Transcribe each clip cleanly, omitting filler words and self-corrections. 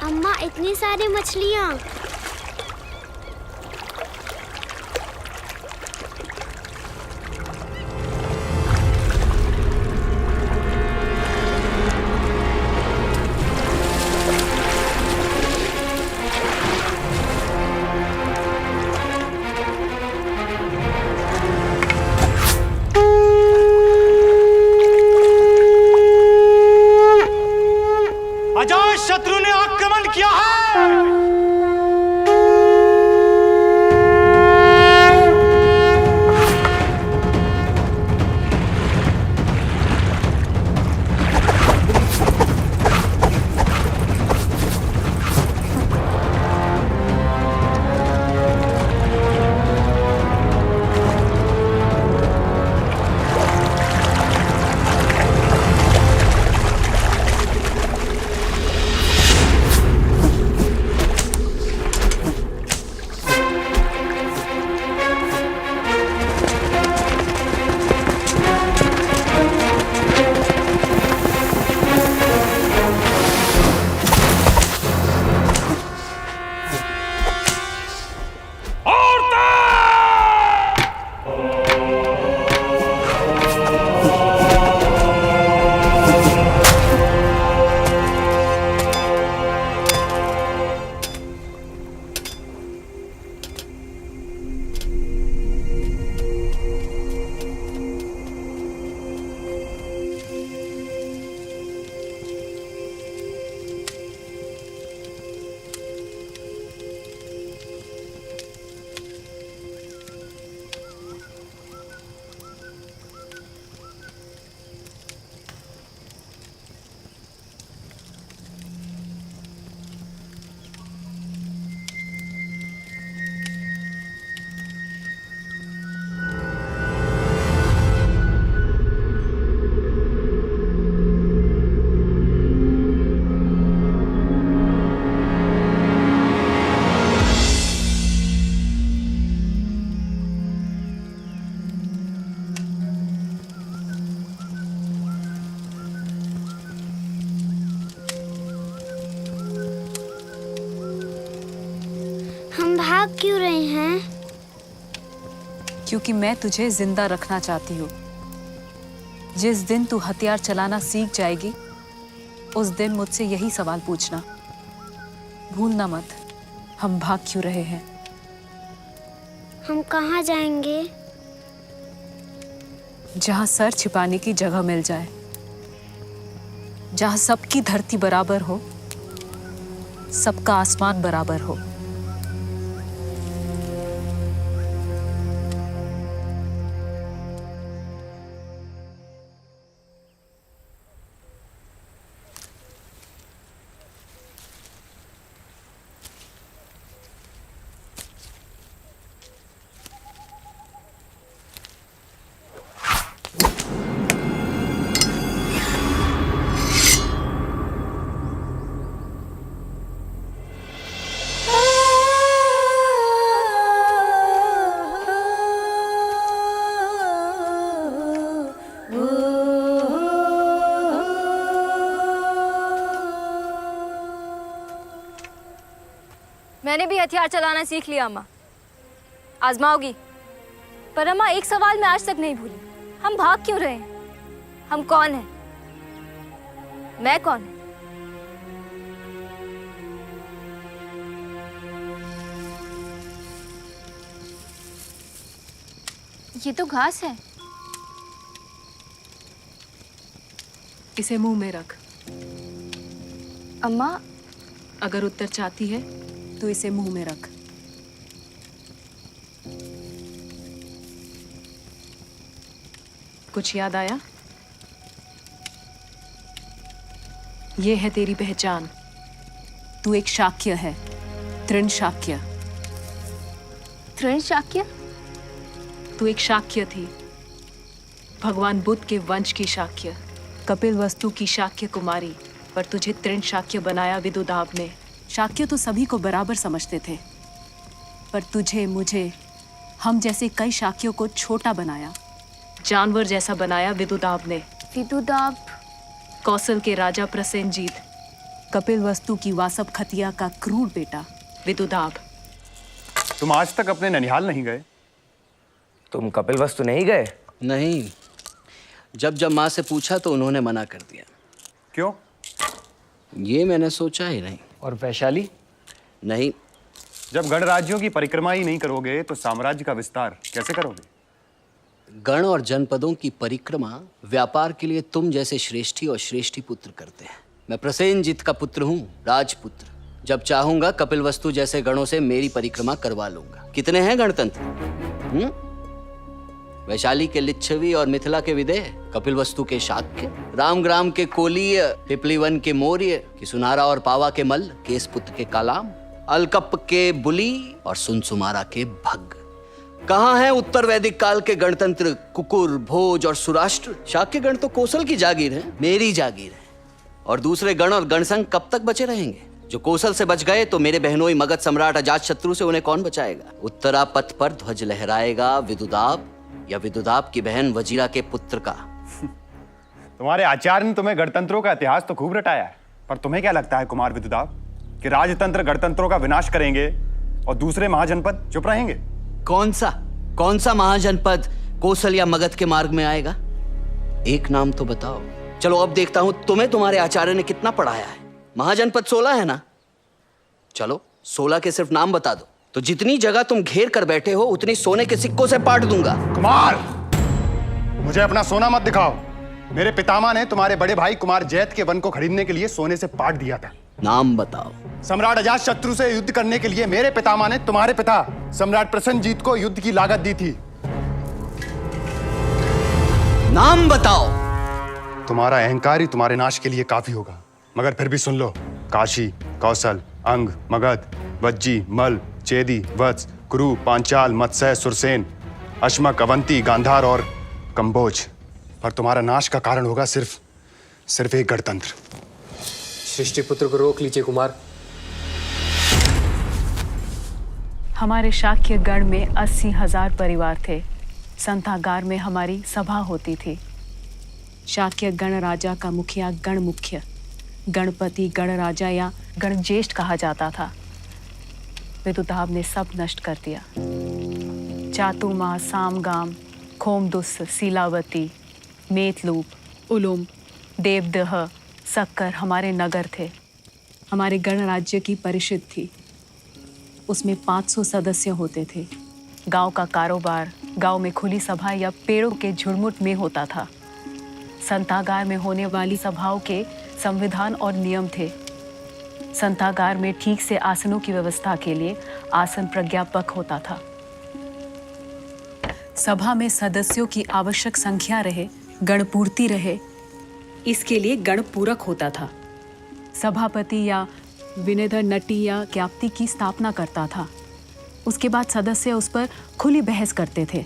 अम्मा, इतनी सारी मछलियाँ। अजात शत्रु ने आक्रमण किया है। हम भाग क्यों रहे हैं? क्योंकि मैं तुझे जिंदा रखना चाहती हूँ। जिस दिन तू हथियार चलाना सीख जाएगी, उस दिन मुझसे यही सवाल पूछना। भूलना मत, हम भाग क्यों रहे हैं। हम कहाँ जाएंगे? जहाँ सर छिपाने की जगह मिल जाए, जहाँ सबकी धरती बराबर हो, सबका आसमान बराबर हो। मैंने भी हथियार चलाना सीख लिया अम्मा। आजमाओगी? पर अम्मा एक सवाल मैं आज तक नहीं भूली, हम भाग क्यों रहे हैं? हम कौन हैं? मैं कौन हूं? ये तो घास है। इसे मुंह में रख। अम्मा अगर उत्तर चाहती है तो इसे मुंह में रख। कुछ याद आया? ये है तेरी पहचान। तू एक शाक्य है, तृण शाक्य। तृण शाक्य? तू एक शाक्य थी, भगवान बुद्ध के वंश की शाक्य, कपिल वस्तु की शाक्य कुमारी, पर तुझे तृण शाक्य बनाया विदुदाब ने। शाक्य तो सभी को बराबर समझते थे, पर तुझे, मुझे, हम जैसे कई शाक्यों को छोटा बनाया, जानवर जैसा बनाया विदुदाब ने। विदुदाब? कौशल के राजा प्रसेनजीत, कपिल वस्तु की वासव खतिया का क्रूर बेटा विदुदाब। तुम आज तक अपने ननिहाल नहीं गए? तुम कपिल वस्तु नहीं गए? नहीं, जब माँ से पूछा तो उन्होंने मना कर दिया। क्यों? ये मैंने सोचा ही नहीं। और वैशाली? नहीं। जब गणराज्यों की परिक्रमा ही नहीं करोगे तो साम्राज्य का विस्तार कैसे करोगे? गण और जनपदों की परिक्रमा व्यापार के लिए तुम जैसे श्रेष्ठी और श्रेष्ठी पुत्र करते हैं। मैं प्रसेनजीत का पुत्र हूँ, राजपुत्र। जब चाहूंगा कपिल वस्तु जैसे गणों से मेरी परिक्रमा करवा लूंगा। कितने हैं गणतंत्र? वैशाली के लिच्छवी और मिथिला के विदेह, कपिल वस्तु के शाक्य, रामग्राम के कोलीय, पिपलीवन के मौर्य, कि सुनारा और पावा के मल्ल, केसपुत्र के कालाम, अलकप के बुली और सुनसुमारा के भग। कहाँ हैं उत्तर वैदिक काल के गणतंत्र कुकुर, भोज और सुराष्ट्र? शाक्य गण तो कौशल की जागीर है, मेरी जागीर है। और दूसरे गण और गणसंघ कब तक बचे रहेंगे? जो कौशल से बच गए तो मेरे बहनोई मगध सम्राट अजात शत्रु से उन्हें कौन बचाएगा? उत्तरा पथ पर ध्वज लहराएगा विदुदाब, या विदुदाब की बहन वजीरा के पुत्र का। तुम्हारे आचार्य ने तुम्हें गणतंत्रों का इतिहास तो खूब रटाया है, पर तुम्हें क्या लगता है कुमार विदुदाब कि राजतंत्र गणतंत्रों का विनाश करेंगे और दूसरे महाजनपद चुप रहेंगे? कौन सा महाजनपद कौशल या मगध के मार्ग में आएगा? एक नाम तो बताओ। चलो अब देखता हूं तुम्हें तुम्हारे आचार्य ने कितना पढ़ाया है। महाजनपद 16 है ना? चलो 16 के सिर्फ नाम बता दो, तो जितनी जगह तुम घेर कर बैठे हो उतनी सोने के सिक्कों से पाट दूंगा। कुमार, मुझे अपना सोना मत दिखाओ। मेरे पितामह ने तुम्हारे बड़े भाई कुमार जैत के वन को खरीदने के लिए सोने से पाट दिया था। नाम बताओ। सम्राट अजात शत्रु से युद्ध करने के लिए मेरे पितामह ने तुम्हारे पिता सम्राट प्रसेनजीत को युद्ध की लागत दी थी। नाम बताओ। तुम्हारा अहंकार ही तुम्हारे नाश के लिए काफी होगा, मगर फिर भी सुन लो। काशी, कौशल, अंग, मगध, वज्जी, मल, चेदी, वत्स, कुरु, पांचाल, मत्स्य, सुरसेन, अश्मक, अवंती, गांधार और कंबोज। पर तुम्हारा नाश का कारण होगा सिर्फ एक गणतंत्र। सृष्टिपुत्र को रोक लीजिए कुमार। हमारे शाक्य गण में 80,000 परिवार थे। संतागार में हमारी सभा होती थी। शाक्य गण राजा का मुखिया गण मुख्य, गणपति, गण राजा या गणज्येष्ठ कहा जाता था। विदुदाब ने सब नष्ट कर दिया। चातुमा, सामगाम, खोमदुस, सीलावती, मेतलूप, उलुम, देवदह, सक्कर हमारे नगर थे। हमारे गणराज्य की परिषद थी। उसमें 500 सदस्य होते थे। गांव का कारोबार गांव में खुली सभा या पेड़ों के झुरमुट में होता था। संतागार में होने वाली सभाओं के संविधान और नियम थे। संतागार में ठीक से आसनों की व्यवस्था के लिए आसन प्रज्ञापक होता था। सभा में सदस्यों की आवश्यक संख्या रहे, गणपूर्ति रहे, इसके लिए गणपूरक होता था। सभापति या विनेदर नटी या ज्ञाप्ति की स्थापना करता था। उसके बाद सदस्य उस पर खुली बहस करते थे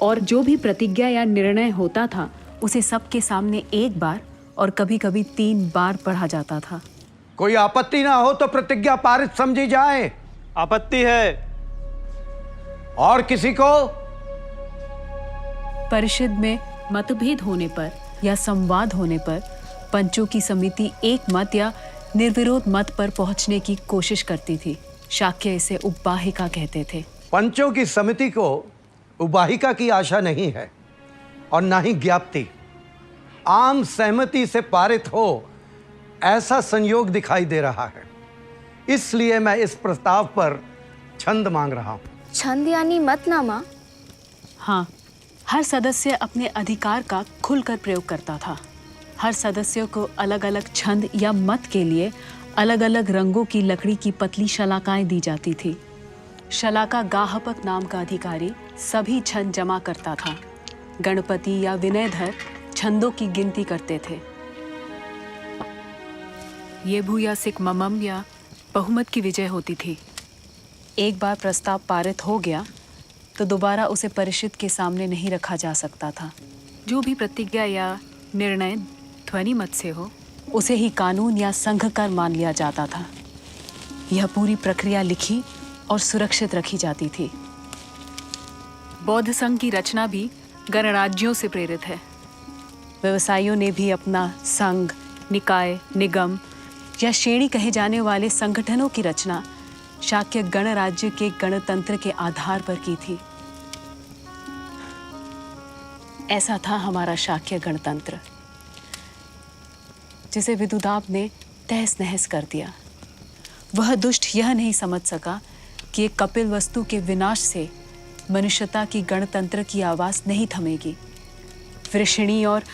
और जो भी प्रतिज्ञा या निर्णय होता था उसे सबके सामने एक बार और कभी-कभी 3 बार पढ़ा जाता था। कोई आपत्ति ना हो तो प्रतिज्ञा पारित समझी जाए। आपत्ति है। और किसी को? परिषद में मतभेद होने पर या संवाद होने पर पंचों की समिति एक मत या निर्विरोध मत पर पहुंचने की कोशिश करती थी। शाक्य इसे उपवाहिका कहते थे। पंचों की समिति को उबाहिका की आशा नहीं है और ना ही ज्ञाप्ति। आम सहमति से पारित हो ऐसा संयोग दिखाई दे रहा है। इसलिए मैं इस प्रस्ताव पर छंद मांग रहा हूं। छंद यानी मतनामा? हाँ, हर सदस्य अपने अधिकार का खुलकर प्रयोग करता था। हर सदस्य को अलग अलग छंद या मत के लिए अलग अलग रंगों की लकड़ी की पतली शलाकाएं दी जाती थी। शलाका गाहपक नाम का अधिकारी सभी छंद जमा करता था। गणपति या विनयधर छंदों की गिनती करते थे। ये भू या सिक ममम या बहुमत की विजय होती थी। एक बार प्रस्ताव पारित हो गया तो दोबारा उसे परिषद के सामने नहीं रखा जा सकता था। जो भी प्रतिज्ञा या निर्णय ध्वनि मत से हो उसे ही कानून या संघकर मान लिया जाता था। यह पूरी प्रक्रिया लिखी और सुरक्षित रखी जाती थी। बौद्ध संघ की रचना भी गणराज्यों से प्रेरित है। व्यवसायियों ने भी अपना संघ, निकाय, निगम या श्रेणी कहे जाने वाले संगठनों की रचना शाक्य गणराज्य के गणतंत्र के आधार पर की थी। ऐसा था हमारा शाक्य गणतंत्र, जिसे विदुदाब ने तहस नहस कर दिया। वह दुष्ट यह नहीं समझ सका कि कपिल वस्तु के विनाश से मनुष्यता की गणतंत्र की आवाज नहीं थमेगी। वृषणी और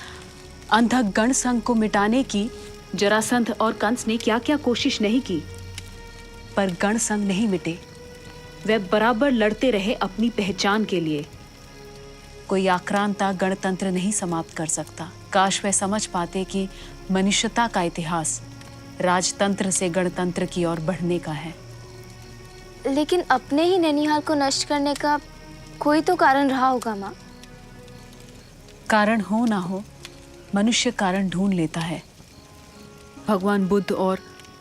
अंधक गण संघ को मिटाने की जरासंध और कंस ने क्या क्या कोशिश नहीं की, पर गण संघ नहीं मिटे। वे बराबर लड़ते रहे अपनी पहचान के लिए। कोई आक्रांता गणतंत्र नहीं समाप्त कर सकता। काश वे समझ पाते कि मनुष्यता का इतिहास राजतंत्र से गणतंत्र की ओर बढ़ने का है। लेकिन अपने ही ननिहाल को नष्ट करने का कोई तो कारण रहा होगा माँ। कारण हो ना हो, मनुष्य कारण ढूंढ लेता है। भगवान बुद्ध और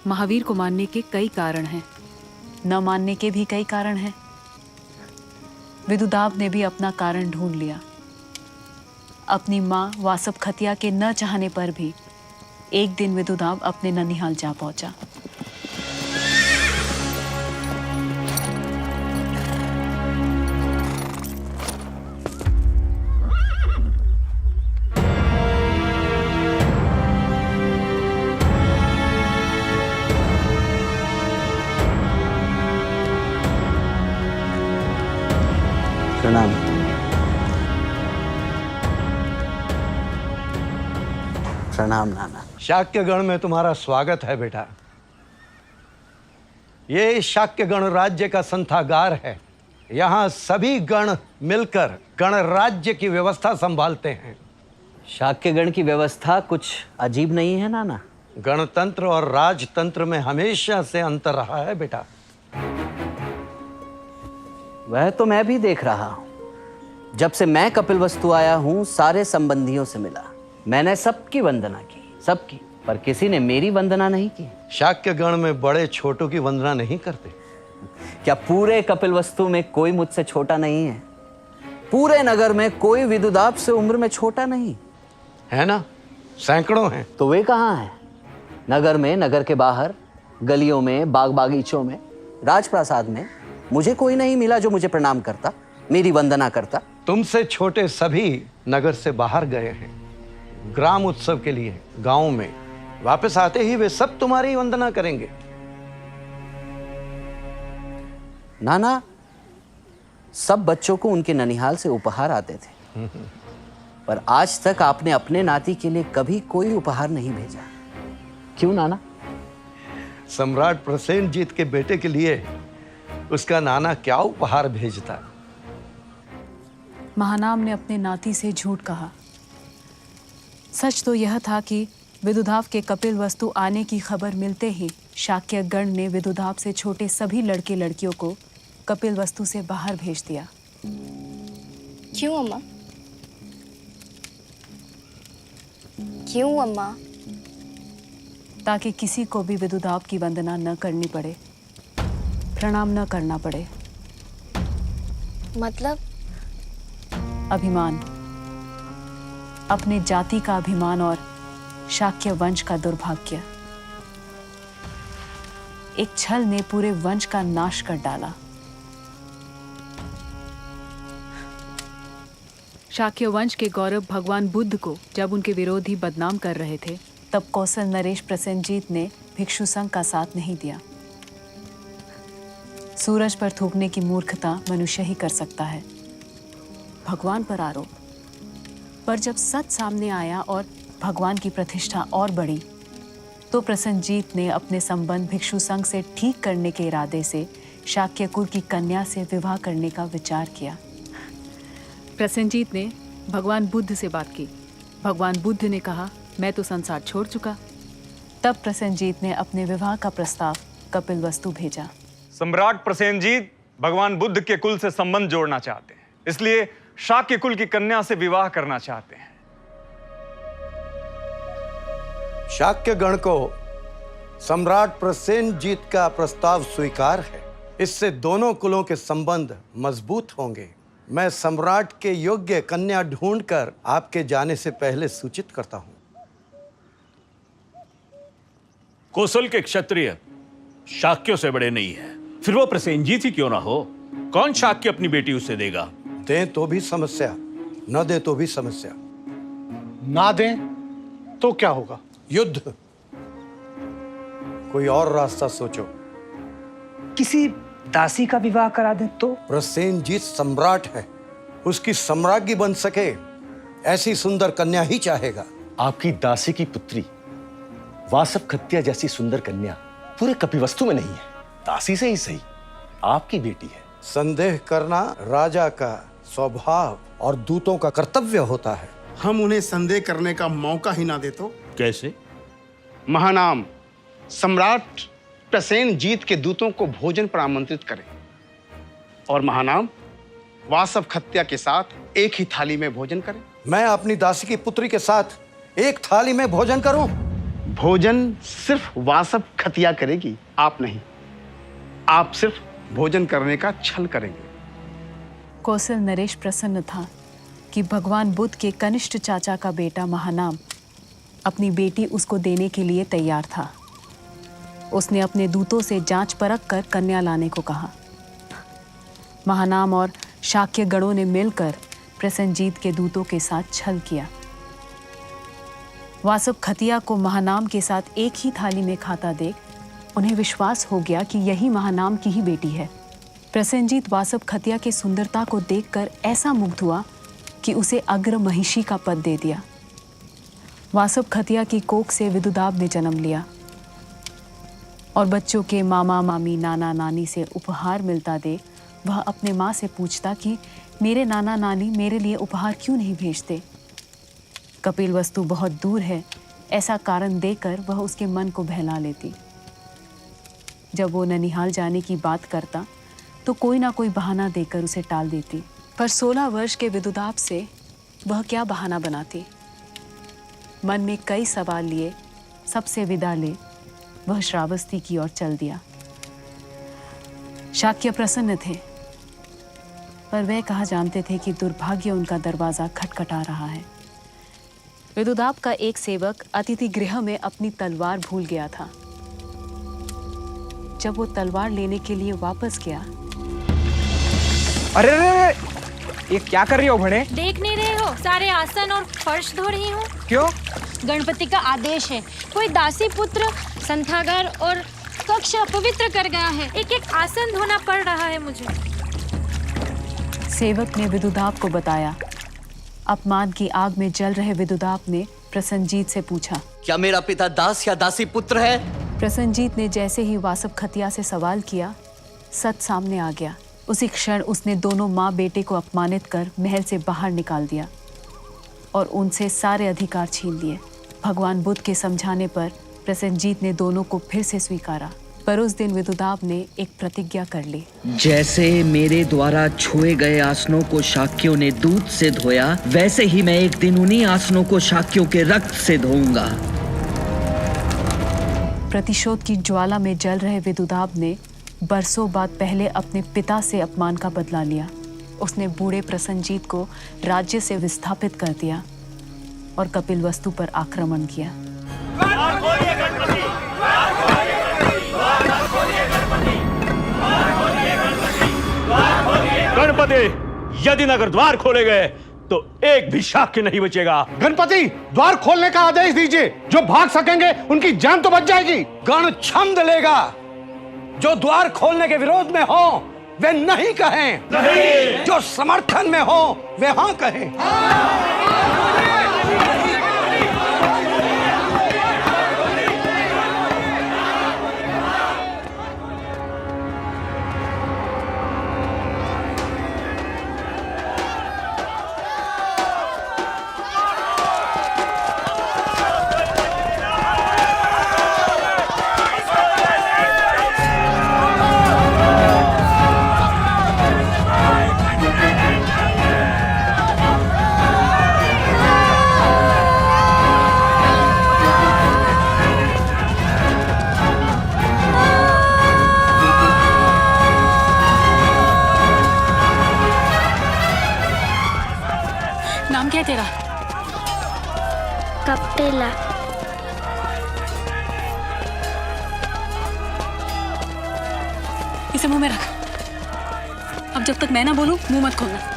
महावीर को मानने के कई कारण हैं, न मानने के भी कई कारण हैं। विदुदाब ने भी अपना कारण ढूंढ लिया। अपनी माँ वासव खतिया के न चाहने पर भी एक दिन विदुदाब अपने ननिहाल जा पहुंचा। प्रणाम। प्रणाम नाना। शाक्यगण में तुम्हारा स्वागत है बेटा। ये शाक्यगण राज्य का संथागार है। यहाँ सभी गण मिलकर गणराज्य की व्यवस्था संभालते हैं। शाक्यगण की व्यवस्था कुछ अजीब नहीं है नाना? गणतंत्र और राजतंत्र में हमेशा से अंतर रहा है बेटा। वह तो मैं भी देख रहा हूं। जब से मैं कपिलवस्तु आया हूं, सारे संबंधियों से मिला। मैंने सबकी वंदना की, सबकी, पर किसी ने मेरी वंदना नहीं की। शाक्यगण में बड़े छोटों की वंदना नहीं करते। क्या पूरे कपिलवस्तु में कोई मुझसे छोटा नहीं है? पूरे नगर में कोई विदुदाब से उम्र में छोटा नहीं है ना? सैकड़ों हैं। तो वे कहाँ हैं? नगर में, नगर के बाहर, गलियों में, बाग बागीचों में, राजप्रासाद में मुझे कोई नहीं मिला जो मुझे प्रणाम करता, मेरी वंदना करता। तुमसे छोटे सभी नगर से बाहर गए हैं ग्राम उत्सव के लिए गांव में। वापस आते ही वे सब तुम्हारी वंदना करेंगे। नाना, सब बच्चों को उनके ननिहाल से उपहार आते थे, पर आज तक आपने अपने नाती के लिए कभी कोई उपहार नहीं भेजा। क्यों नाना? सम्राट प्रसेनजीत के बेटे के लिए उसका नाना क्या उपहार भेजता? महानाम ने अपने नाती से झूठ कहा। सच तो यह था कि विदुदाब के कपिल वस्तु आने की खबर मिलते ही शाक्य गण ने विदुदाब से छोटे सभी लड़के लड़कियों को कपिल वस्तु से बाहर भेज दिया। क्यों अम्मा? क्यों अम्मा? ताकि किसी को भी विदुदाब की वंदना न करनी पड़े, प्रणाम न करना पड़े। मतलब? अभिमान, अपने जाति का अभिमान और शाक्य वंश का दुर्भाग्य। एक छल ने पूरे वंश का नाश कर डाला। शाक्य वंश के गौरव भगवान बुद्ध को जब उनके विरोधी बदनाम कर रहे थे, तब कौशल नरेश प्रसेनजीत ने भिक्षु संघ का साथ नहीं दिया। सूरज पर थूकने की मूर्खता मनुष्य ही कर सकता है, भगवान पर आरोप। पर जब सच सामने आया और भगवान की प्रतिष्ठा और बढ़ी, तो प्रसेनजीत ने अपने संबंध भिक्षु संघ से ठीक करने के इरादे से शाक्य कुल की कन्या से विवाह करने का विचार किया। प्रसेनजीत ने भगवान बुद्ध से बात की। भगवान बुद्ध ने कहा, मैं तो संसार छोड़ चुका। तब प्रसेनजीत ने अपने विवाह का प्रस्ताव कपिलवस्तु भेजा। सम्राट प्रसेनजीत भगवान बुद्ध के कुल से संबंध जोड़ना चाहते हैं, इसलिए शाक्य कुल की कन्या से विवाह करना चाहते हैं। शाक्य गण को सम्राट प्रसेनजीत का प्रस्ताव स्वीकार है। इससे दोनों कुलों के संबंध मजबूत होंगे। मैं सम्राट के योग्य कन्या ढूंढकर आपके जाने से पहले सूचित करता हूं। कौशल के क्षत्रिय शाक्यों से बड़े नहीं है, फिर वो प्रसेनजीत ही क्यों ना हो। कौन शाक्य अपनी बेटी उसे देगा? दें तो भी समस्या, न दें तो भी समस्या। ना दें तो क्या होगा? युद्ध। कोई और रास्ता सोचो। किसी दासी का विवाह करा दें तो? प्रसेनजीत सम्राट है, उसकी सम्राज्ञी बन सके ऐसी सुंदर कन्या ही चाहेगा। आपकी दासी की पुत्री वासव खत्या जैसी सुंदर कन्या पूरे कपिवस्तु में नहीं है। दासी से ही सही, आपकी बेटी है। संदेह करना राजा का स्वभाव और दूतों का कर्तव्य होता है। हम उन्हें संदेह करने का मौका ही ना दे तो? कैसे? महानाम सम्राट प्रसेनजीत के दूतों को भोजन पर आमंत्रित करें और महानाम वासव खत्या के साथ एक ही थाली में भोजन करें। मैं अपनी दासी की पुत्री के साथ एक थाली में भोजन करूं? भोजन सिर्फ वासव खतिया करेगी, आप नहीं। आप सिर्फ भोजन करने का छल करेंगे। कौशल नरेश प्रसन्न था कि भगवान बुद्ध के कनिष्ठ चाचा का बेटा महानाम अपनी बेटी उसको देने के लिए तैयार था। उसने अपने दूतों से जांच परख कर कन्या लाने को कहा। महानाम और शाक्य गणों ने मिलकर प्रसेनजीत के दूतों के साथ छल किया। वासव खतिया को महानाम के साथ एक ही थाली में खाता देख उन्हें विश्वास हो गया कि यही महानाम की ही बेटी है। प्रसेनजीत वासव खतिया की सुंदरता को देखकर ऐसा मुग्ध हुआ कि उसे अग्र महिषी का पद दे दिया। वासव खतिया की कोख से विदुदाब ने जन्म लिया और बच्चों के मामा मामी नाना नानी से उपहार मिलता देख वह अपने माँ से पूछता कि मेरे नाना नानी मेरे लिए उपहार क्यों नहीं भेजते। कपिलवस्तु बहुत दूर है ऐसा कारण देकर वह उसके मन को बहला लेती। जब वो ननिहाल जाने की बात करता तो कोई ना कोई बहाना देकर उसे टाल देती। पर 16 वर्ष के विदुदाब से वह क्या बहाना बनाती। मन में कई सवाल लिए सबसे विदा ले वह श्रावस्ती की ओर चल दिया। शाक्य प्रसन्न थे, पर वह कहा जानते थे कि दुर्भाग्य उनका दरवाजा खटखटा रहा है। विदुदाब का एक सेवक अतिथि गृह में अपनी तलवार भूल गया था। जब वो तलवार लेने के लिए वापस गया, अरे ये क्या कर रही हो भणे? देख नहीं रहे हो सारे आसन और फर्श धो रही हूँ। क्यों? गणपति का आदेश है। कोई दासी पुत्र संथागार और कक्ष अपवित्र कर गया है। एक एक आसन धोना पड़ रहा है मुझे। सेवक ने विदुदाब को बताया। अपमान की आग में जल रहे विदुदाब ने प्रसेनजीत से पूछा, क्या मेरा पिता दास या दासी पुत्र है? प्रसेनजीत ने जैसे ही वासव खतिया से सवाल किया, सच सामने आ गया। उसी क्षण उसने दोनों माँ बेटे को अपमानित कर महल से बाहर निकाल दिया और उनसे सारे अधिकार छीन लिए। भगवान बुद्ध के समझाने पर प्रसेनजीत ने दोनों को फिर से स्वीकारा। पर उस दिन विदुदाब ने एक प्रतिज्ञा कर ली। जैसे मेरे द्वारा छुए गए आसनों को शाक्यों ने दूध से धोया, वैसे ही मैं एक दिन उन्हीं आसनों को शाक्यों के रक्त से धोऊंगा। प्रतिशोध की ज्वाला में जल रहे विदुदाब ने बरसों बाद पहले अपने पिता से अपमान का बदला लिया। उसने बूढ़े प्रसेनजीत को राज्य से विस्थापित कर दिया और कपिलवस्तु पर आक्रमण किया। गणपति, यदि नगर द्वार खोले गए तो एक भी शाक्य नहीं बचेगा। गणपति, द्वार खोलने का आदेश दीजिए। जो भाग सकेंगे उनकी जान तो बच जाएगी। गण छंद लेगा। जो द्वार खोलने के विरोध में हो वे नहीं कहें, नहीं। जो समर्थन में हो वे हाँ कहें। नाम क्या है तेरा? कपिला। इसे मुंह में रख। अब जब तक मैं ना बोलूं मुंह मत खोलना।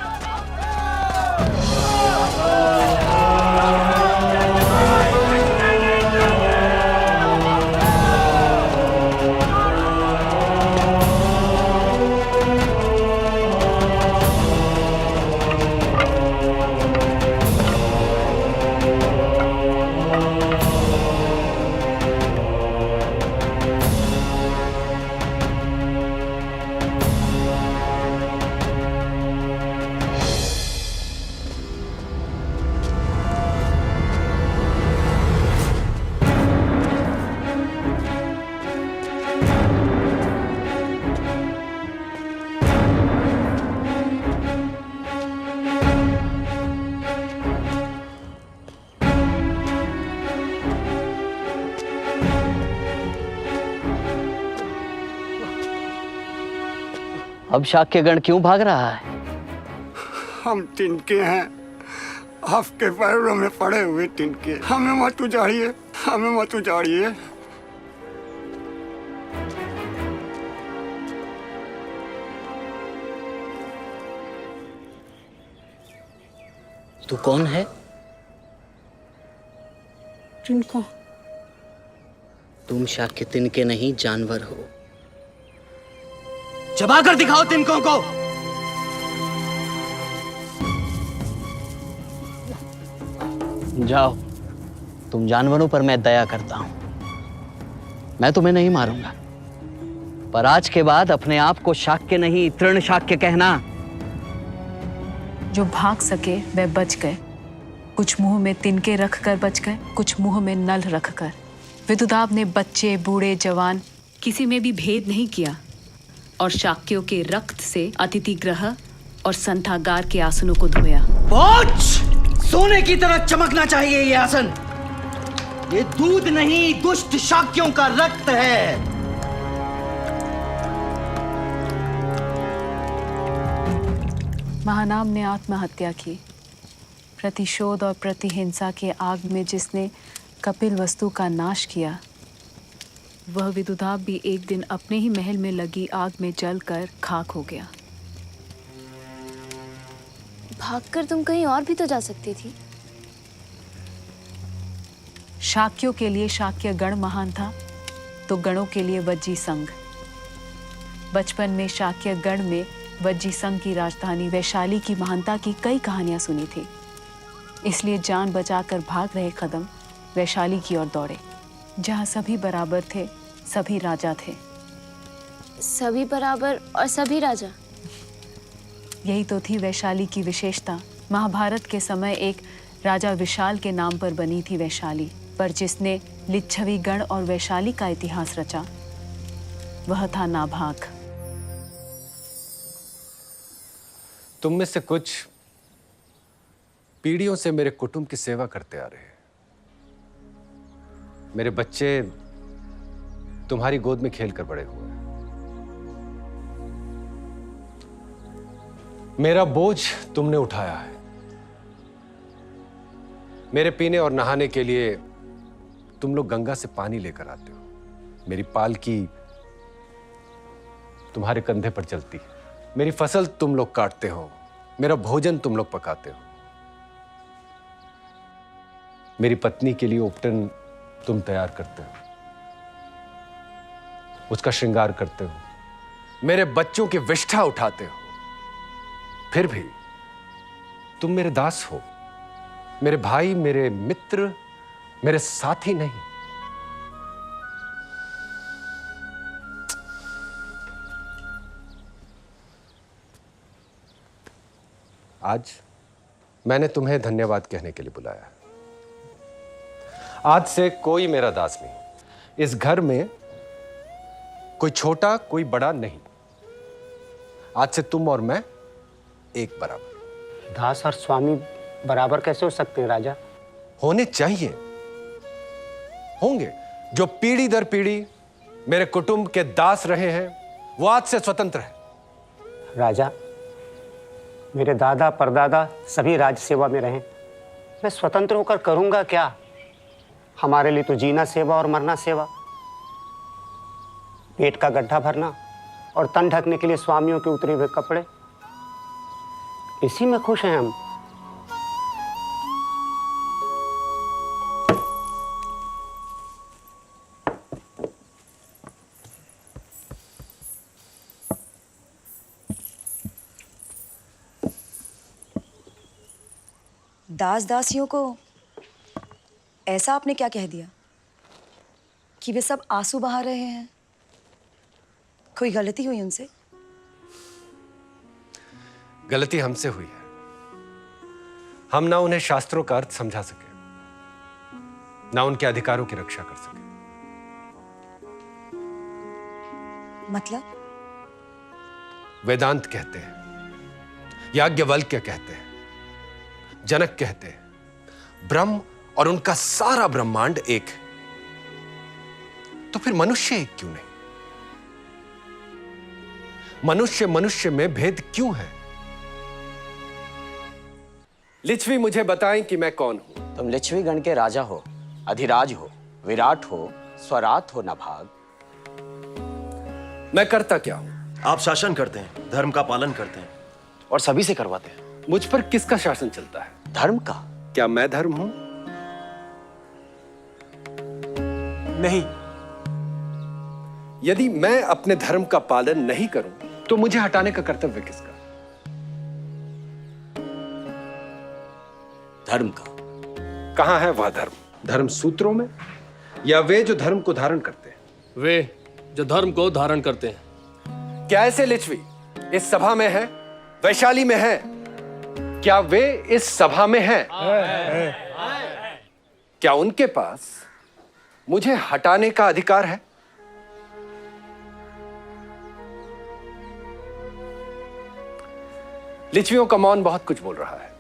अब शाक्यगण क्यों भाग रहा है? हम तिनके हैं, आपके पैरों में पड़े हुए तिनके। हमें मत उजाड़िए, हमें मत उजाड़िए। तू कौन है? तिनको। तुम शाक्य तिनके नहीं, जानवर हो। चबा कर दिखाओ तिनकों को। जाओ, तुम जानवरों पर मैं दया करता हूं। मैं तुम्हें नहीं मारूंगा, पर आज के बाद अपने आप को शाक्य नहीं तृण शाक्य कहना। जो भाग सके वे बच गए। कुछ मुंह में तिनके रखकर बच गए, कुछ मुंह में नल रखकर। विदुदाब ने बच्चे, बूढ़े, जवान किसी में भी भेद नहीं किया और शाक्यों के रक्त से अतिथि गृह और संथागार के आसनों को धोया। सोने की तरह चमकना चाहिए ये आसन। ये दूध नहीं, दुष्ट शाक्यों का रक्त है। महानाम ने आत्महत्या की। प्रतिशोध और प्रतिहिंसा के आग में जिसने कपिल वस्तु का नाश किया, वह विदुदाब भी एक दिन अपने ही महल में लगी आग में जलकर खाक हो गया। भागकर तुम कहीं और भी तो जा सकती थी। शाक्यों के लिए शाक्य गण महान था, तो गणों के लिए वज्जी संघ। बचपन में शाक्य गण में वज्जी संघ की राजधानी वैशाली की महानता की कई कहानियां सुनी थी। इसलिए जान बचाकर भाग रहे कदम वैशाली की ओर दौड़े, जहां सभी बराबर थे, सभी राजा थे। सभी बराबर और सभी राजा। यही तो थी वैशाली की विशेषता। महाभारत के समय एक राजा विशाल के नाम पर बनी थी वैशाली, पर जिसने लिच्छवी गण और वैशाली का इतिहास रचा वह था नाभाग। तुम में से कुछ पीढ़ियों से मेरे कुटुंब की सेवा करते आ रहे हैं। मेरे बच्चे तुम्हारी गोद में खेल कर बड़े हुए हैं। मेरा बोझ तुमने उठाया है। मेरे पीने और नहाने के लिए तुम लोग गंगा से पानी लेकर आते हो। मेरी पालकी तुम्हारे कंधे पर चलती है। मेरी फसल तुम लोग काटते हो, मेरा भोजन तुम लोग पकाते हो, मेरी पत्नी के लिए उपटन तुम तैयार करते हो, उसका श्रृंगार करते हो, मेरे बच्चों की विष्ठा उठाते हो, फिर भी तुम मेरे दास हो, मेरे भाई, मेरे मित्र, मेरे साथी नहीं। आज मैंने तुम्हें धन्यवाद कहने के लिए बुलाया है। आज से कोई मेरा दास नहीं। इस घर में कोई छोटा कोई बड़ा नहीं। आज से तुम और मैं एक बराबर। दास और स्वामी बराबर कैसे हो सकते हैं राजा? होने चाहिए, होंगे। जो पीढ़ी दर पीढ़ी मेरे कुटुंब के दास रहे हैं वो आज से स्वतंत्र है। राजा, मेरे दादा परदादा सभी राज सेवा में रहे, मैं स्वतंत्र होकर करूंगा क्या? हमारे लिए तो जीना सेवा और मरना सेवा। पेट का गड्ढा भरना और तन ढकने के लिए स्वामियों के उतरे हुए कपड़े, इसी में खुश हैं हम। दास दासियों को ऐसा आपने क्या कह दिया कि वे सब आंसू बहा रहे हैं? कोई गलती हुई उनसे? गलती हमसे हुई है। हम ना उन्हें शास्त्रों का अर्थ समझा सके, ना उनके अधिकारों की रक्षा कर सके। मतलब? वेदांत कहते हैं, याज्ञवल्क्य कहते हैं, जनक कहते हैं, ब्रह्म और उनका सारा ब्रह्मांड एक है। तो फिर मनुष्य एक क्यों नहीं? मनुष्य मनुष्य में भेद क्यों है? लिच्छवी मुझे बताएं कि मैं कौन हूं। तुम लिच्छवी गण के राजा हो, अधिराज हो, विराट हो, स्वराट हो, नभाग। मैं करता क्या हूं? आप शासन करते हैं, धर्म का पालन करते हैं और सभी से करवाते हैं। मुझ पर किसका शासन चलता है? धर्म का। क्या मैं धर्म हूं? नहीं। यदि मैं अपने धर्म का पालन नहीं करूं तो मुझे हटाने का कर्तव्य किसका? धर्म का। कहां है वह धर्म? धर्म सूत्रों में या वे जो धर्म को धारण करते हैं? वे जो धर्म को धारण करते हैं। क्या ऐसे लिच्छवी इस सभा में है, वैशाली में है? क्या वे इस सभा में हैं? क्या उनके पास मुझे हटाने का अधिकार है? लिच्छवियों का मौन बहुत कुछ बोल रहा है।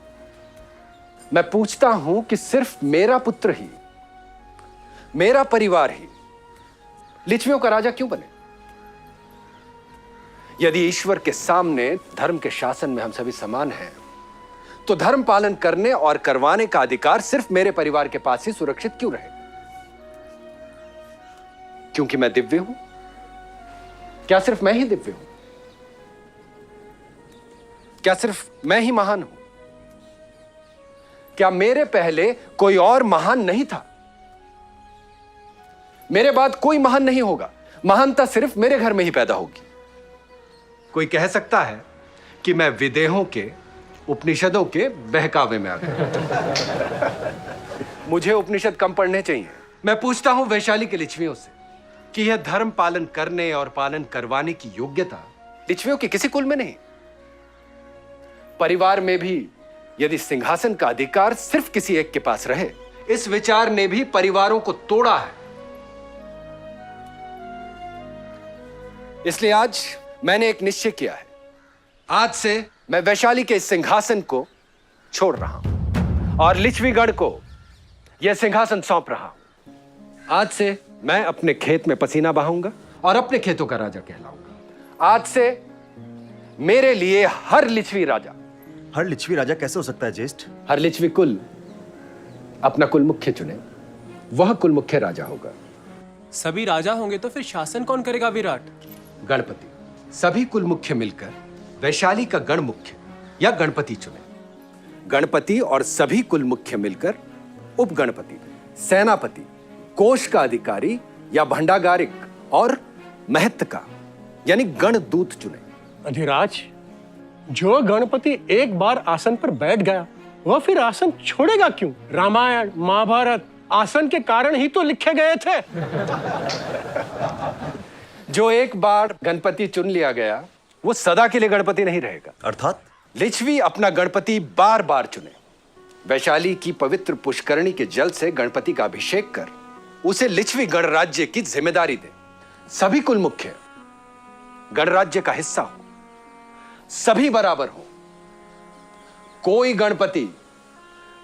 मैं पूछता हूं कि सिर्फ मेरा पुत्र ही, मेरा परिवार ही लिच्छवियों का राजा क्यों बने? यदि ईश्वर के सामने धर्म के शासन में हम सभी समान हैं, तो धर्म पालन करने और करवाने का अधिकार सिर्फ मेरे परिवार के पास ही सुरक्षित क्यों रहे? क्योंकि मैं दिव्य हूं? क्या सिर्फ मैं ही दिव्य हूं? क्या सिर्फ मैं ही महान हूं? क्या मेरे पहले कोई और महान नहीं था? मेरे बाद कोई महान नहीं होगा। महानता सिर्फ मेरे घर में ही पैदा होगी। कोई कह सकता है कि मैं विदेहों के, उपनिषदों के बहकावे में आ गया। मुझे उपनिषद कम पढ़ने चाहिए। मैं पूछता हूं वैशाली के लिच्छवियों से कि यह धर्म पालन करने और पालन करवाने की योग्यता लिच्छवियों के किसी कुल में नहीं। परिवार में भी यदि सिंहासन का अधिकार सिर्फ किसी एक के पास रहे, इस विचार ने भी परिवारों को तोड़ा है। इसलिए आज मैंने एक निश्चय किया है। आज से मैं वैशाली के इस सिंहासन को छोड़ रहा हूं और लिच्छवीगढ़ को यह सिंहासन सौंप रहा हूं। आज से मैं अपने खेत में पसीना बहाऊंगा और अपने खेतों का राजा कहलाऊंगा। आज से मेरे लिए हर लिच्छवी राजा। हर लिच्छवी राजा कैसे हो सकता है ज्येष्ठ? हर लिच्छवी कुल अपना कुल मुख्य चुने, वह कुल मुख्य राजा होगा। सभी राजा होंगे तो फिर शासन कौन करेगा विराट? गणपति। सभी कुल मुख्य मिलकर वैशाली का गण मुख्य या गणपति चुने। गणपति और सभी कुल मुख्य मिलकर उप गणपति, सेनापति, कोष का अधिकारी या भंडागारिक और महत्त का यानी गणदूत चुने। अधिराज, जो गणपति एक बार आसन पर बैठ गया वह फिर आसन छोड़ेगा क्यों? रामायण महाभारत आसन के कारण ही तो लिखे गए थे। जो एक बार गणपति चुन लिया गया वो सदा के लिए गणपति नहीं रहेगा। अर्थात लिच्छवी अपना गणपति बार बार चुने। वैशाली की पवित्र पुष्करणी के जल से गणपति का अभिषेक कर उसे लिच्छवी गणराज्य की जिम्मेदारी दे। सभी कुल मुख्य गणराज्य का हिस्सा हो, सभी बराबर हो। कोई गणपति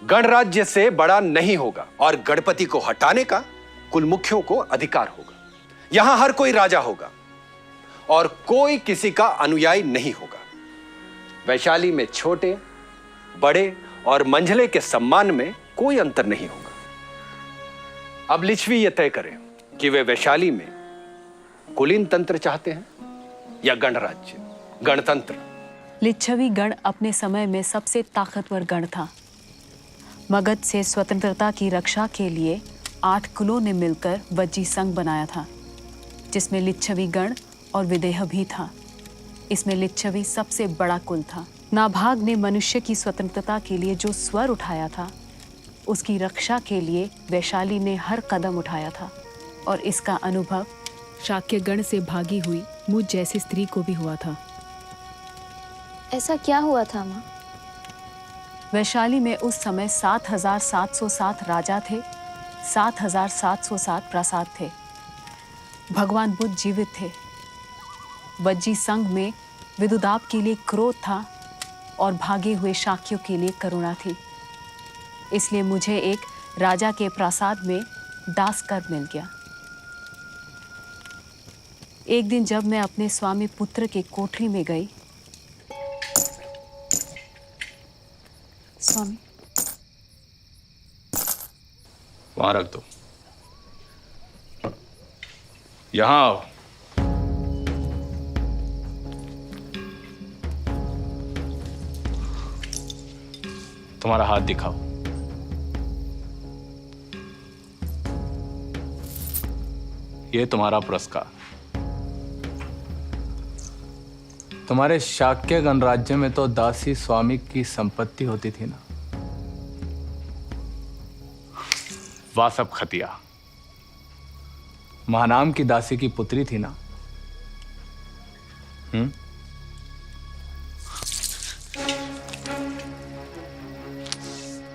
गणराज्य से बड़ा नहीं होगा और गणपति को हटाने का कुल मुख्यों को अधिकार होगा। यहां हर कोई राजा होगा और कोई किसी का अनुयायी नहीं होगा। वैशाली में छोटे, बड़े और मंझले के सम्मान में कोई अंतर नहीं होगा। अब लिच्छवी यह तय करें कि वे वैशाली में कुलीन तंत्र चाहते हैं या गणराज्य, गणतंत्र। लिच्छवी गण अपने समय में सबसे ताकतवर गण था। मगध से स्वतंत्रता की रक्षा के लिए 8 कुलों ने मिलकर वज्जी संघ बनाया था, जिसमें लिच्छवी गण और विदेह भी था। इसमें लिच्छवी सबसे बड़ा कुल था। नाभाग ने मनुष्य की स्वतंत्रता के लिए जो स्वर उठाया था, उसकी रक्षा के लिए वैशाली ने हर कदम उठाया था, और इसका अनुभव शाक्य गण से भागी हुई मुझ जैसी स्त्री को भी हुआ था। ऐसा क्या हुआ था माँ? वैशाली में उस समय 7,707 राजा थे, 7,707 प्रासाद थे। भगवान बुद्ध जीवित थे। वज्जी संघ में विदुदाब के लिए क्रोध था और भागे हुए शाक्यों के लिए करुणा थी। इसलिए मुझे एक राजा के प्रासाद में दास कर मिल गया। एक दिन जब मैं अपने स्वामी पुत्र के कोठरी में गई, स्वामी, वहां रख दो। यहां आओ। तुम्हारा हाथ दिखाओ। ये तुम्हारा पुरस्कार। तुम्हारे शाक्य गणराज्य में तो दासी स्वामी की संपत्ति होती थी ना। वासव खतिया महानाम की दासी की पुत्री थी ना।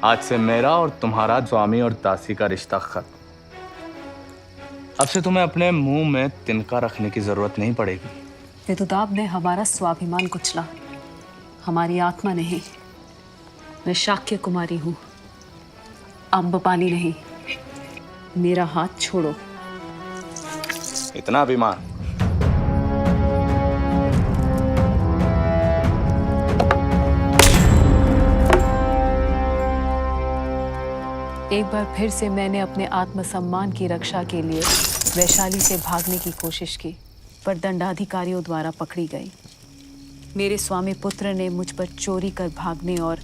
आज से मेरा और तुम्हारा स्वामी और दासी का रिश्ता खत्म। अब से तुम्हें अपने मुंह में तिनका रखने की जरूरत नहीं पड़ेगी। विदुदाब ने हमारा स्वाभिमान कुचला, हमारी आत्मा नहीं। मैं शाक्य कुमारी हूं, अम्बपाली नहीं। मेरा हाथ छोड़ो। इतना अभिमान? एक बार फिर से मैंने अपने आत्मसम्मान की रक्षा के लिए वैशाली से भागने की कोशिश की, पर दंडाधिकारियों द्वारा पकड़ी गई। मेरे स्वामी पुत्र ने मुझ पर चोरी कर भागने और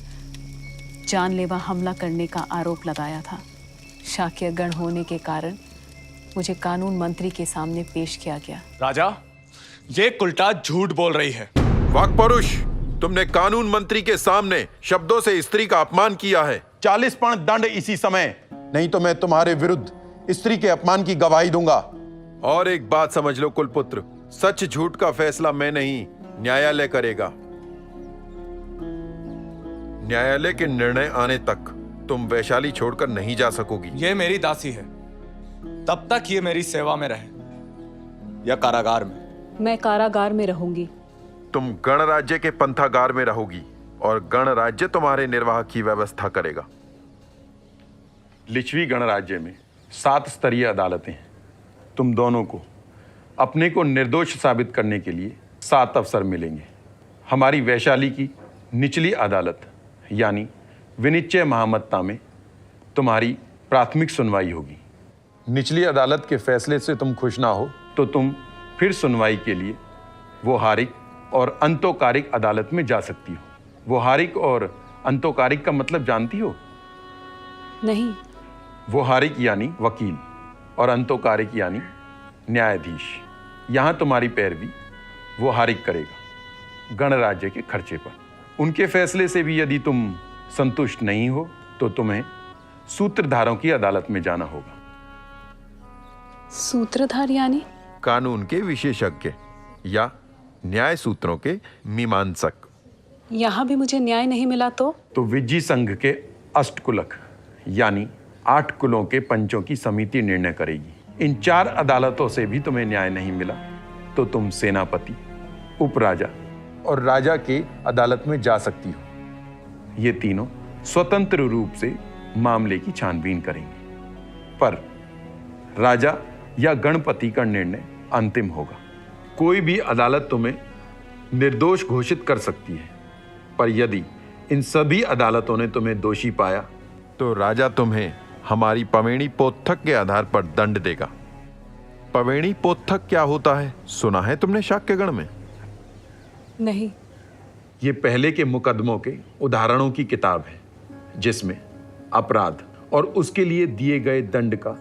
जानलेवा हमला करने का आरोप लगाया था। शाक्य गण होने के कारण मुझे कानून मंत्री के सामने पेश किया गया। राजा, ये कुलटा झूठ बोल रही है। वाक्परुष, तुमने कानून मंत्री के सामने शब्दों से स्त्री का अपमान किया है। 40 पण दंड इसी समय, नहीं तो मैं तुम्हारे विरुद्ध स्त्री के अपमान की गवाही दूंगा। और एक बात समझ लो कुलपुत्र, सच झूठ का फैसला मैं नहीं, न्यायालय करेगा। न्यायालय के निर्णय आने तक तुम वैशाली छोड़कर नहीं जा सकोगी। ये मेरी दासी है, तब तक ये मेरी सेवा में रहे या कारागार में। मैं कारागार में रहूंगी। तुम गणराज्य के पंथागार में रहोगी और गणराज्य तुम्हारे निर्वाह की व्यवस्था करेगा। लिच्छवी गणराज्य में 7 स्तरीय अदालतें हैं। तुम दोनों को अपने को निर्दोष साबित करने के लिए 7 अवसर मिलेंगे। हमारी वैशाली की निचली अदालत यानी विनिश्चय महामत्ता में तुम्हारी प्राथमिक सुनवाई होगी। निचली अदालत के फैसले से तुम खुश ना हो तो तुम फिर सुनवाई के लिए वो हारिक और अंतोकारिक अदालत में जा सकती हो। व्यवहारिक और अंतोकारिक का मतलब जानती हो? नहीं। व्यवहारिक यानी वकील और अंतोकारिक यानी न्यायाधीश। यहां तुम्हारी पैरवी व्यवहारिक करेगा गणराज्य के खर्चे पर। उनके फैसले से भी यदि तुम संतुष्ट नहीं हो तो तुम्हें सूत्रधारों की अदालत में जाना होगा। सूत्रधार यानी? कानून के विशेषज्ञ या न्याय सूत्रों के मीमांसक। यहाँ भी मुझे न्याय नहीं मिला तो विज्जी संघ के अष्टकुलक यानी 8 कुलों के पंचों की समिति निर्णय करेगी। इन 4 अदालतों से भी तुम्हें न्याय नहीं मिला तो तुम सेनापति, उपराजा और राजा की अदालत में जा सकती हो। ये तीनों स्वतंत्र रूप से मामले की छानबीन करेंगे, पर राजा या गणपति का निर्णय अंतिम होगा। कोई भी अदालत तुम्हें निर्दोष घोषित कर सकती है, पर यदि इन सभी अदालतों ने तुम्हें दोषी पाया तो राजा तुम्हें हमारी पवेणी पोथक के आधार पर दंड देगा। पवेणी पोथक क्या होता है, सुना है तुमने शाक्यगण में? नहीं। ये पहले के मुकदमों के उदाहरणों की किताब है, जिसमें अपराध और उसके लिए दिए गए दंड का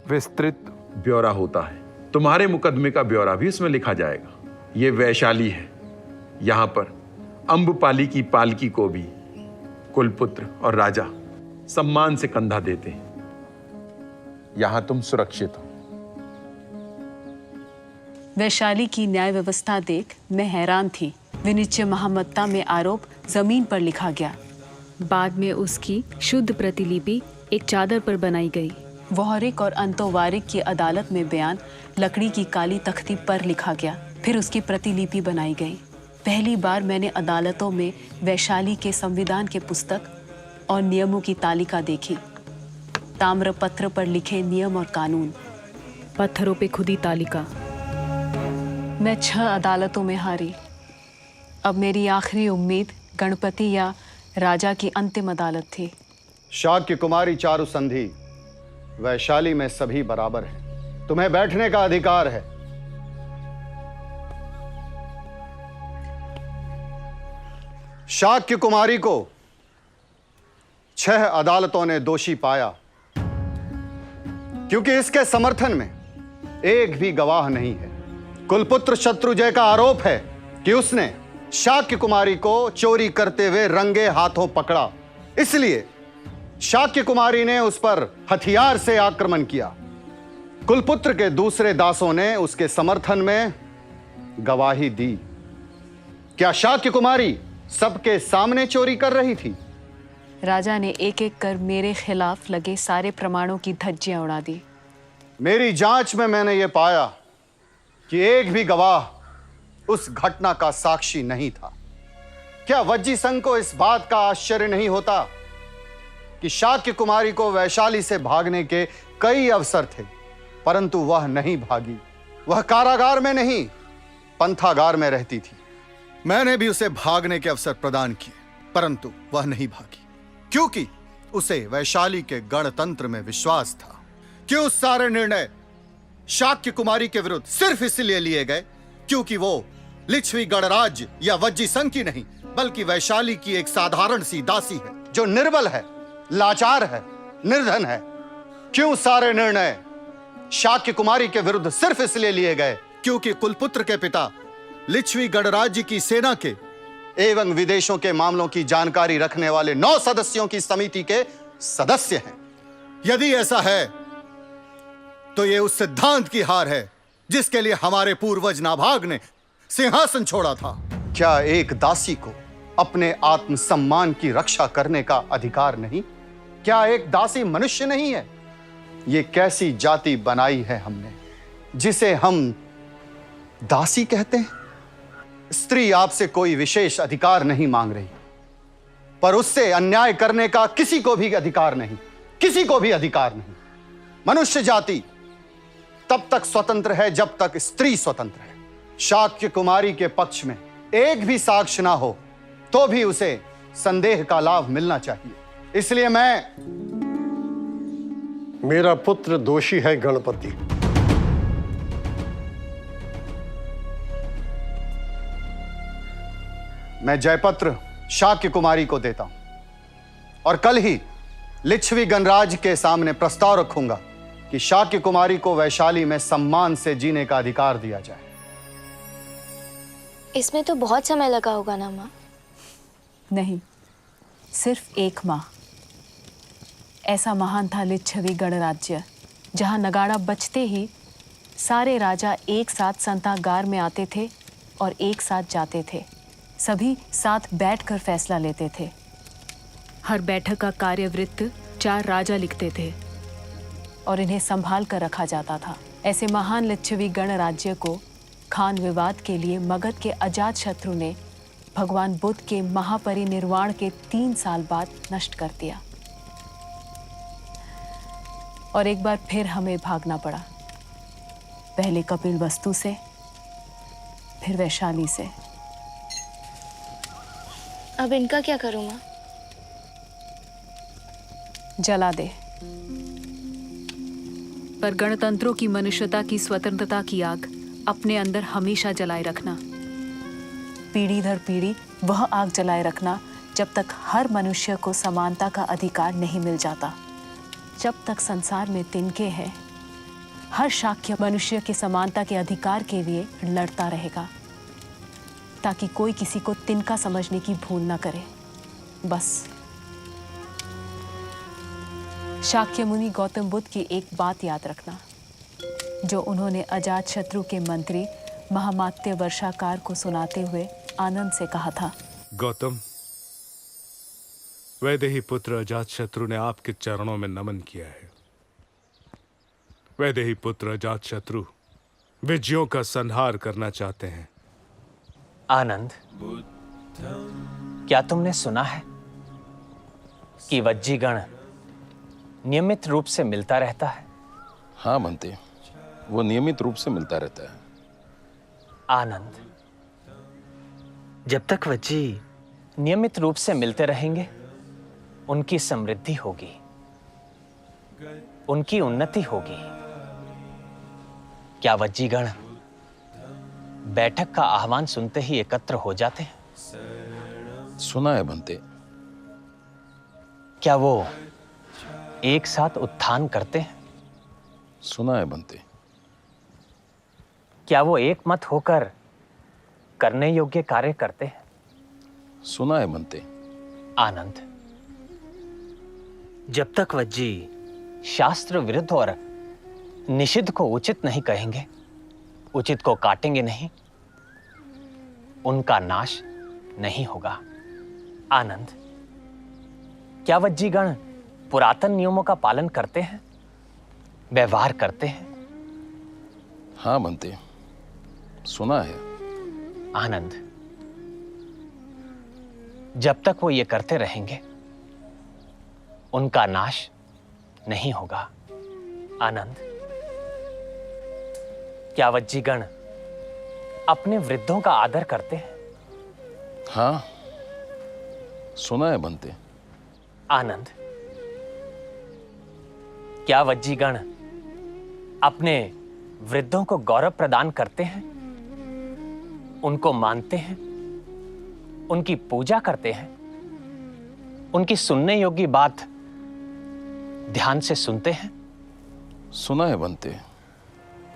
विस्तृत ब्यौरा होता है। तुम्हारे मुकदमे का ब्यौरा भी इसमें लिखा जाएगा। ये वैशाली है। यहां पर अम्बपाली की पालकी को भी कुलपुत्र और राजा सम्मान से कंधा देते हैं। यहां तुम सुरक्षित हो। वैशाली की न्याय व्यवस्था देख मैं हैरान थी। विनिश्चय महामत्ता में आरोप जमीन पर लिखा गया। बाद में उसकी शुद्ध प्रतिलिपि एक चादर पर बनाई गई। व्यवहारिक और अंतोवारिक की अदालत में बयान लकड़ी की काली तख्ती पर लिखा गया, फिर उसकी प्रतिलिपि बनाई गई। पहली बार मैंने अदालतों में वैशाली के संविधान के पुस्तक और नियमों की तालिका देखी। ताम्र पत्र पर लिखे नियम और कानून, पत्थरों पे खुदी तालिका। मैं 6 अदालतों में हारी। अब मेरी आखिरी उम्मीद गणपति या राजा की अंतिम अदालत थी। शाक्य कुमारी चारु संधि, वैशाली में सभी बराबर हैं। तुम्हें बैठने का अधिकार है। शाक्य कुमारी को 6 अदालतों ने दोषी पाया, क्योंकि इसके समर्थन में एक भी गवाह नहीं है। कुलपुत्र शत्रुंजय का आरोप है कि उसने शाक्य कुमारी को चोरी करते हुए रंगे हाथों पकड़ा, इसलिए शाक्य कुमारी ने उस पर हथियार से आक्रमण किया। कुलपुत्र के दूसरे दासों ने उसके समर्थन में गवाही दी। क्या शाक्य कुमारी सबके सामने चोरी कर रही थी? राजा ने एक एक कर मेरे खिलाफ लगे सारे प्रमाणों की धज्जियां उड़ा दी। मेरी जांच में मैंने यह पाया कि एक भी गवाह उस घटना का साक्षी नहीं था। क्या वज्जी संघ को इस बात का आश्चर्य नहीं होता कि शाक्य कुमारी को वैशाली से भागने के कई अवसर थे, परंतु वह नहीं भागी। वह कारागार में नहीं, पंथागार में रहती थी। मैंने भी उसे भागने के अवसर प्रदान किए, परंतु वह नहीं भागी, क्योंकि उसे वैशाली के गणतंत्र में विश्वास था। क्यों सारे निर्णय शाक्य कुमारी के विरुद्ध सिर्फ इसलिए लिए गए क्योंकि वो लिच्छवी गणराज्य या वज्जी संघ की नहीं, बल्कि वैशाली की एक साधारण सी दासी है, जो निर्बल है, लाचार है, निर्धन है। क्यों सारे निर्णय शाक्य कुमारी के विरुद्ध सिर्फ इसलिए लिए गए क्योंकि कुलपुत्र के पिता लिच्छवी गणराज्य की सेना के एवं विदेशों के मामलों की जानकारी रखने वाले 9 सदस्यों की समिति के सदस्य हैं। यदि ऐसा है तो यह उस सिद्धांत की हार है जिसके लिए हमारे पूर्वज नाभाग ने सिंहासन छोड़ा था। क्या एक दासी को अपने आत्मसम्मान की रक्षा करने का अधिकार नहीं? क्या एक दासी मनुष्य नहीं है? ये कैसी जाति बनाई है हमने जिसे हम दासी कहते हैं? स्त्री आपसे कोई विशेष अधिकार नहीं मांग रही, पर उससे अन्याय करने का किसी को भी अधिकार नहीं, किसी को भी अधिकार नहीं। मनुष्य जाति तब तक स्वतंत्र है जब तक स्त्री स्वतंत्र है। शाक्य कुमारी के पक्ष में एक भी साक्ष्य ना हो तो भी उसे संदेह का लाभ मिलना चाहिए। इसलिए मेरा पुत्र दोषी है गणपति। मैं जयपत्र शाक्य कुमारी को देता हूं और कल ही लिच्छवी गणराज के सामने प्रस्ताव रखूंगा कि शाक्य कुमारी को वैशाली में सम्मान से जीने का अधिकार दिया जाए। इसमें तो बहुत समय लगा होगा ना माँ? नहीं, सिर्फ 1 माह। ऐसा महान था लिच्छवी गणराज्य, जहां नगाड़ा बजते ही सारे राजा एक साथ संतागार में आते थे और एक साथ जाते थे। सभी साथ बैठकर फैसला लेते थे। हर बैठक का कार्यवृत्त 4 राजा लिखते थे और इन्हें संभाल कर रखा जाता था। ऐसे महान लिच्छवी गणराज्य को खान विवाद के लिए मगध के अजात शत्रु ने भगवान बुद्ध के महापरिनिर्वाण के 3 साल बाद नष्ट कर दिया। और एक बार फिर हमें भागना पड़ा, पहले कपिल वस्तु से, फिर वैशाली से। अब इनका क्या करूं माँ? जला दे। पर गणतंत्रों की मनुष्यता की स्वतंत्रता की आग अपने अंदर हमेशा जलाए रखना। पीढ़ी दर पीढ़ी वह आग जलाए रखना जब तक हर मनुष्य को समानता का अधिकार नहीं मिल जाता। जब तक संसार में तिनके हैं, हर शाक्य मनुष्य के समानता के अधिकार के लिए लड़ता रहेगा, ताकि कोई किसी को तिनका समझने की भूल ना करे। बस शाक्य मुनि गौतम बुद्ध की एक बात याद रखना, जो उन्होंने अजात शत्रु के मंत्री महामात्य वर्षाकार को सुनाते हुए आनंद से कहा था। गौतम, वैदेही पुत्र अजात शत्रु ने आपके चरणों में नमन किया है। वैदेही पुत्र अजात शत्रु विजयों का संहार करना चाहते हैं। आनंद, क्या तुमने सुना है कि वज्जीगण नियमित रूप से मिलता रहता है? हाँ बनते, वो नियमित रूप से मिलता रहता है। आनंद, जब तक वज्जी नियमित रूप से मिलते रहेंगे, उनकी समृद्धि होगी, उनकी उन्नति होगी। क्या वज्जीगण बैठक का आह्वान सुनते ही एकत्र हो जाते हैं? सुना है बनते। क्या वो एक साथ उत्थान करते हैं? सुना है बनते। क्या वो एक मत होकर करने योग्य कार्य करते हैं? सुना है बनते। आनंद, जब तक वज्जी शास्त्र विरुद्ध और निषिद्ध को उचित नहीं कहेंगे, उचित को काटेंगे नहीं, उनका नाश नहीं होगा। आनंद, क्या वज्जीगण पुरातन नियमों का पालन करते हैं, व्यवहार करते हैं? हाँ बनते, सुना है। आनंद, जब तक वो ये करते रहेंगे, उनका नाश नहीं होगा। आनंद, क्या वज्जीगण अपने वृद्धों का आदर करते हैं? हाँ, सुना है बनते। आनंद, क्या वज्जीगण अपने वृद्धों को गौरव प्रदान करते हैं, उनको मानते हैं, उनकी पूजा करते हैं, उनकी सुनने योग्य बात ध्यान से सुनते हैं? सुना है बनते।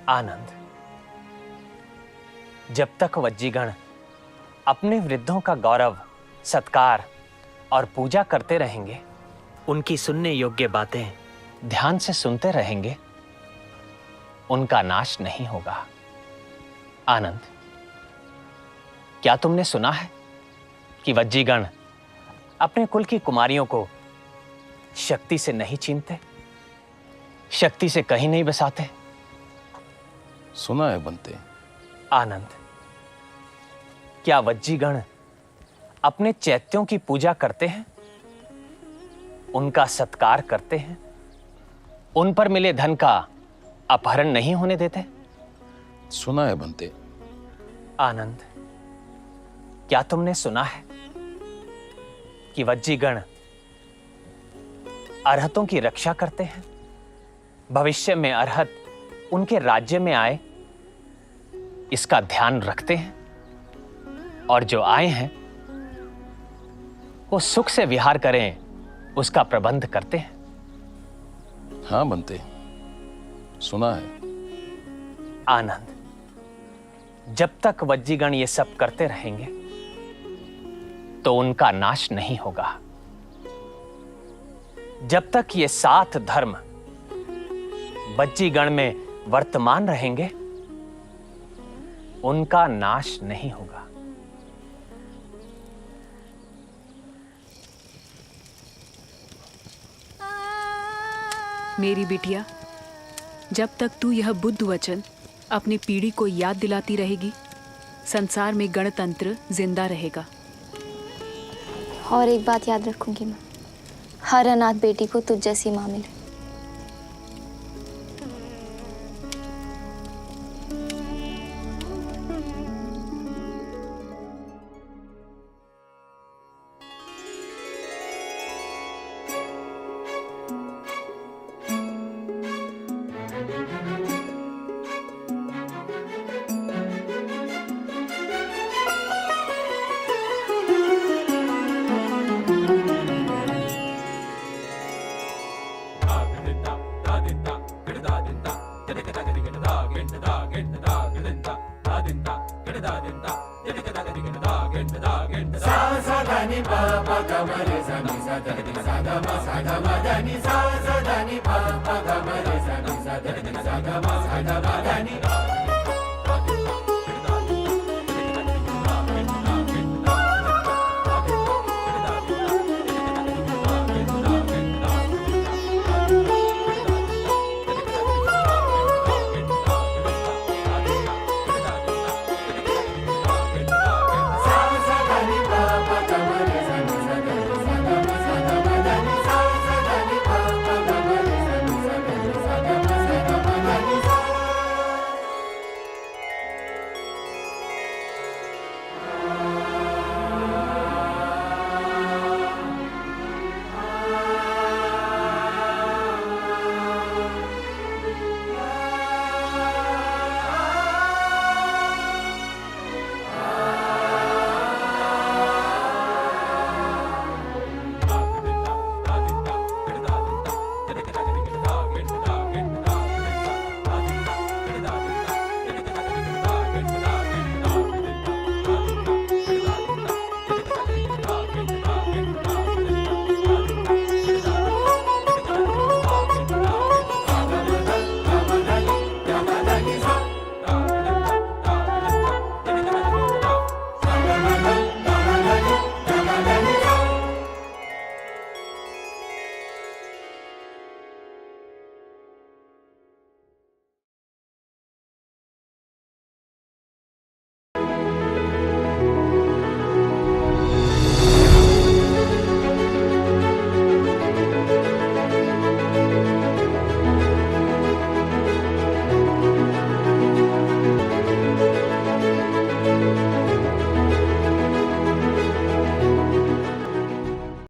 आनंद, जब तक वज्जीगण अपने वृद्धों का गौरव, सत्कार और पूजा करते रहेंगे, उनकी सुनने योग्य बातें ध्यान से सुनते रहेंगे, उनका नाश नहीं होगा। आनंद, क्या तुमने सुना है कि वज्जीगण अपने कुल की कुमारियों को शक्ति से नहीं छीनते, शक्ति से कहीं नहीं बसाते? सुना है बनते। आनंद, क्या वज्जीगण अपने चैत्यों की पूजा करते हैं, उनका सत्कार करते हैं, उन पर मिले धन का अपहरण नहीं होने देते? सुना है बनते। आनंद, क्या तुमने सुना है कि वज्जीगण अर्हतों की रक्षा करते हैं, भविष्य में अर्हत उनके राज्य में आए इसका ध्यान रखते हैं, और जो आए हैं वो सुख से विहार करें उसका प्रबंध करते हैं? हाँ बनते, सुना है। आनंद, जब तक वज्जीगण ये सब करते रहेंगे तो उनका नाश नहीं होगा। जब तक ये 7 धर्म वज्जीगण में वर्तमान रहेंगे उनका नाश नहीं होगा। मेरी बिटिया, जब तक तू यह बुद्ध वचन अपनी पीढ़ी को याद दिलाती रहेगी, संसार में गणतंत्र जिंदा रहेगा। और एक बात याद रखूंगी मैं, हर अनाथ बेटी को तुझ जैसी माँ मिले। Sa